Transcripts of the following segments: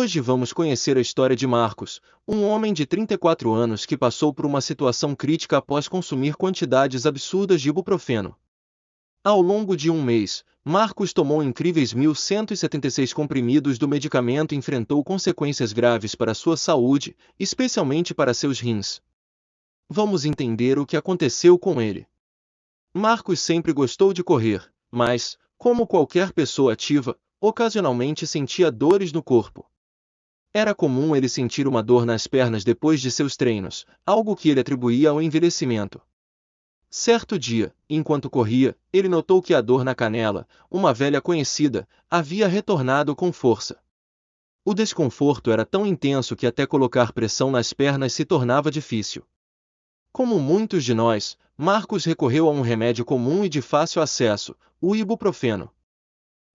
Hoje vamos conhecer a história de Marcos, um homem de 34 anos que passou por uma situação crítica após consumir quantidades absurdas de ibuprofeno. Ao longo de um mês, Marcos tomou incríveis 1.176 comprimidos do medicamento e enfrentou consequências graves para sua saúde, especialmente para seus rins. Vamos entender o que aconteceu com ele. Marcos sempre gostou de correr, mas, como qualquer pessoa ativa, ocasionalmente sentia dores no corpo. Era comum ele sentir uma dor nas pernas depois de seus treinos, algo que ele atribuía ao envelhecimento. Certo dia, enquanto corria, ele notou que a dor na canela, uma velha conhecida, havia retornado com força. O desconforto era tão intenso que até colocar pressão nas pernas se tornava difícil. Como muitos de nós, Marcos recorreu a um remédio comum e de fácil acesso, o ibuprofeno.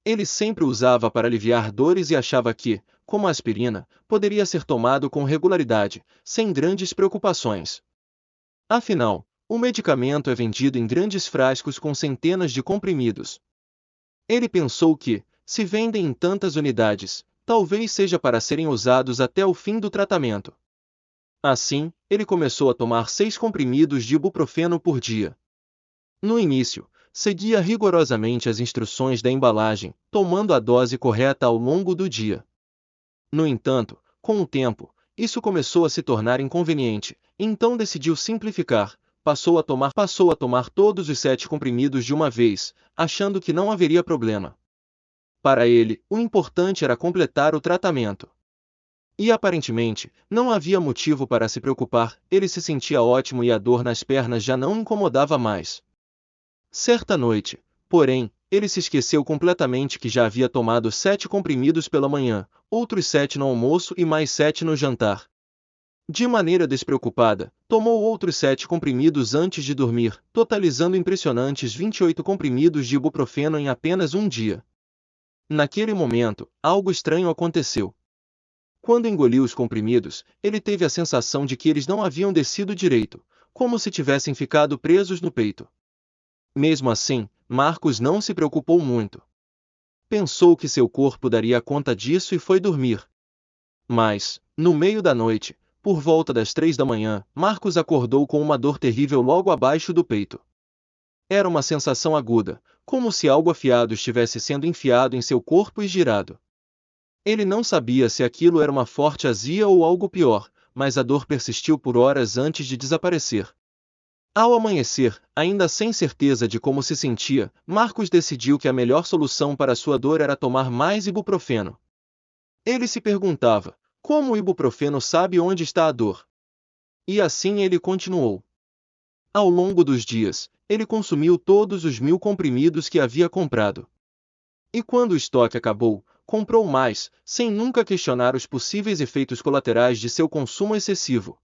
Ele sempre o usava para aliviar dores e achava que, como a aspirina, poderia ser tomado com regularidade, sem grandes preocupações. Afinal, o medicamento é vendido em grandes frascos com centenas de comprimidos. Ele pensou que, se vendem em tantas unidades, talvez seja para serem usados até o fim do tratamento. Assim, ele começou a tomar 6 comprimidos de ibuprofeno por dia. No início, seguia rigorosamente as instruções da embalagem, tomando a dose correta ao longo do dia. No entanto, com o tempo, isso começou a se tornar inconveniente, então decidiu simplificar. Passou a tomar todos os 7 comprimidos de uma vez, achando que não haveria problema. Para ele, o importante era completar o tratamento. E aparentemente, não havia motivo para se preocupar, ele se sentia ótimo e a dor nas pernas já não incomodava mais. Certa noite, porém, ele se esqueceu completamente que já havia tomado 7 comprimidos pela manhã, outros 7 no almoço e mais 7 no jantar. De maneira despreocupada, tomou outros 7 comprimidos antes de dormir, totalizando impressionantes 28 comprimidos de ibuprofeno em apenas um dia. Naquele momento, algo estranho aconteceu. Quando engoliu os comprimidos, ele teve a sensação de que eles não haviam descido direito, como se tivessem ficado presos no peito. Mesmo assim, Marcos não se preocupou muito. Pensou que seu corpo daria conta disso e foi dormir. Mas, no meio da noite, por volta das 3 da manhã, Marcos acordou com uma dor terrível logo abaixo do peito. Era uma sensação aguda, como se algo afiado estivesse sendo enfiado em seu corpo e girado. Ele não sabia se aquilo era uma forte azia ou algo pior, mas a dor persistiu por horas antes de desaparecer. Ao amanhecer, ainda sem certeza de como se sentia, Marcos decidiu que a melhor solução para sua dor era tomar mais ibuprofeno. Ele se perguntava, como o ibuprofeno sabe onde está a dor? E assim ele continuou. Ao longo dos dias, ele consumiu todos os 1.000 comprimidos que havia comprado. E quando o estoque acabou, comprou mais, sem nunca questionar os possíveis efeitos colaterais de seu consumo excessivo.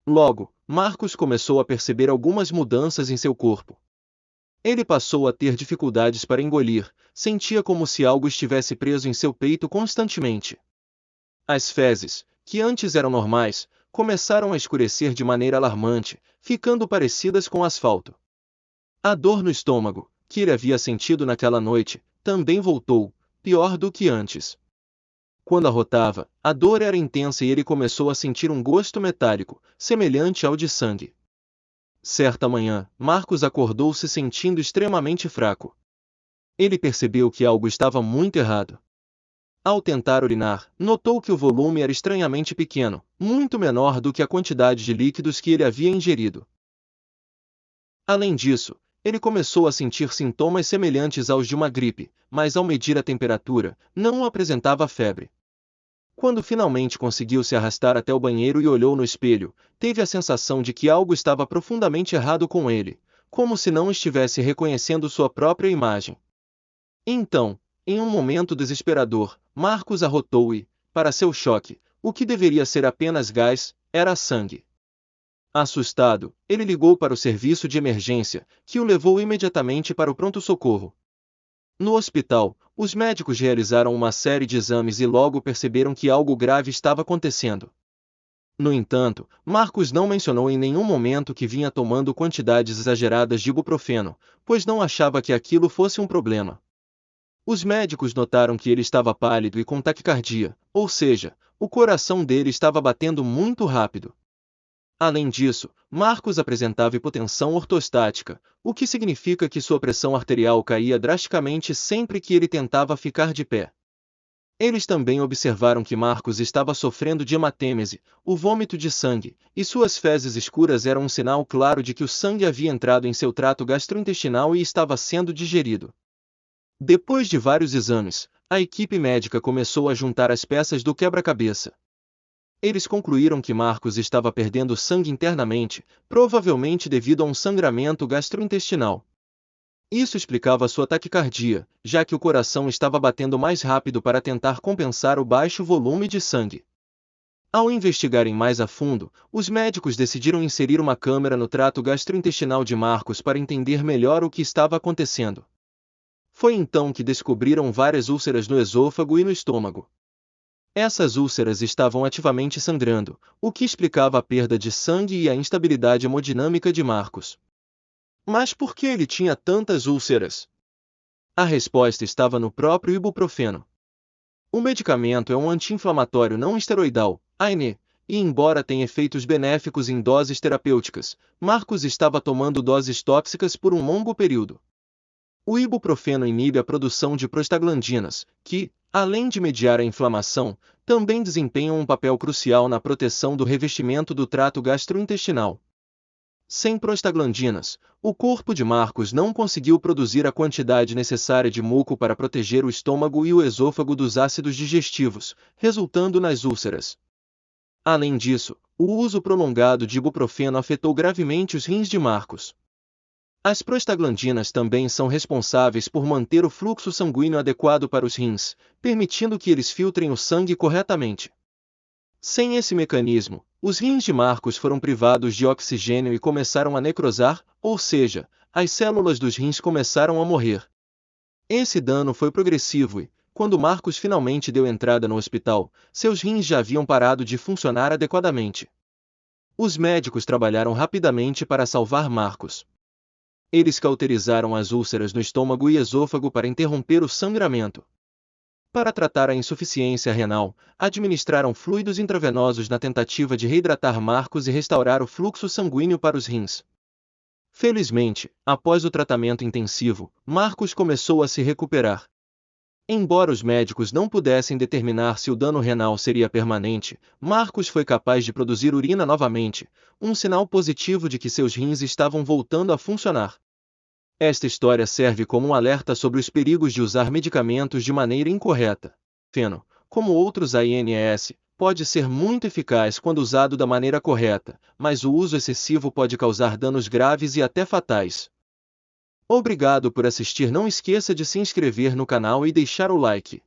Logo, Marcos começou a perceber algumas mudanças em seu corpo. Ele passou a ter dificuldades para engolir, sentia como se algo estivesse preso em seu peito constantemente. As fezes, que antes eram normais, começaram a escurecer de maneira alarmante, ficando parecidas com asfalto. A dor no estômago, que ele havia sentido naquela noite, também voltou, pior do que antes. Quando arrotava, a dor era intensa e ele começou a sentir um gosto metálico, semelhante ao de sangue. Certa manhã, Marcos acordou se sentindo extremamente fraco. Ele percebeu que algo estava muito errado. Ao tentar urinar, notou que o volume era estranhamente pequeno, muito menor do que a quantidade de líquidos que ele havia ingerido. Além disso, ele começou a sentir sintomas semelhantes aos de uma gripe, mas ao medir a temperatura, não apresentava febre. Quando finalmente conseguiu se arrastar até o banheiro e olhou no espelho, teve a sensação de que algo estava profundamente errado com ele, como se não estivesse reconhecendo sua própria imagem. Então, em um momento desesperador, Marcos arrotou e, para seu choque, o que deveria ser apenas gás, era sangue. Assustado, ele ligou para o serviço de emergência, que o levou imediatamente para o pronto-socorro. No hospital, os médicos realizaram uma série de exames e logo perceberam que algo grave estava acontecendo. No entanto, Marcos não mencionou em nenhum momento que vinha tomando quantidades exageradas de ibuprofeno, pois não achava que aquilo fosse um problema. Os médicos notaram que ele estava pálido e com taquicardia, ou seja, o coração dele estava batendo muito rápido. Além disso, Marcos apresentava hipotensão ortostática, o que significa que sua pressão arterial caía drasticamente sempre que ele tentava ficar de pé. Eles também observaram que Marcos estava sofrendo de hematêmese, o vômito de sangue, e suas fezes escuras eram um sinal claro de que o sangue havia entrado em seu trato gastrointestinal e estava sendo digerido. Depois de vários exames, a equipe médica começou a juntar as peças do quebra-cabeça. Eles concluíram que Marcos estava perdendo sangue internamente, provavelmente devido a um sangramento gastrointestinal. Isso explicava sua taquicardia, já que o coração estava batendo mais rápido para tentar compensar o baixo volume de sangue. Ao investigarem mais a fundo, os médicos decidiram inserir uma câmera no trato gastrointestinal de Marcos para entender melhor o que estava acontecendo. Foi então que descobriram várias úlceras no esôfago e no estômago. Essas úlceras estavam ativamente sangrando, o que explicava a perda de sangue e a instabilidade hemodinâmica de Marcos. Mas por que ele tinha tantas úlceras? A resposta estava no próprio ibuprofeno. O medicamento é um anti-inflamatório não esteroidal, ANE, e embora tenha efeitos benéficos em doses terapêuticas, Marcos estava tomando doses tóxicas por um longo período. O ibuprofeno inibe a produção de prostaglandinas, que, além de mediar a inflamação, também desempenham um papel crucial na proteção do revestimento do trato gastrointestinal. Sem prostaglandinas, o corpo de Marcos não conseguiu produzir a quantidade necessária de muco para proteger o estômago e o esôfago dos ácidos digestivos, resultando nas úlceras. Além disso, o uso prolongado de ibuprofeno afetou gravemente os rins de Marcos. As prostaglandinas também são responsáveis por manter o fluxo sanguíneo adequado para os rins, permitindo que eles filtrem o sangue corretamente. Sem esse mecanismo, os rins de Marcos foram privados de oxigênio e começaram a necrosar, ou seja, as células dos rins começaram a morrer. Esse dano foi progressivo e, quando Marcos finalmente deu entrada no hospital, seus rins já haviam parado de funcionar adequadamente. Os médicos trabalharam rapidamente para salvar Marcos. Eles cauterizaram as úlceras no estômago e esôfago para interromper o sangramento. Para tratar a insuficiência renal, administraram fluidos intravenosos na tentativa de reidratar Marcos e restaurar o fluxo sanguíneo para os rins. Felizmente, após o tratamento intensivo, Marcos começou a se recuperar. Embora os médicos não pudessem determinar se o dano renal seria permanente, Marcos foi capaz de produzir urina novamente, um sinal positivo de que seus rins estavam voltando a funcionar. Esta história serve como um alerta sobre os perigos de usar medicamentos de maneira incorreta. Feno, como outros ANS, pode ser muito eficaz quando usado da maneira correta, mas o uso excessivo pode causar danos graves e até fatais. Obrigado por assistir. Não esqueça de se inscrever no canal e deixar o like.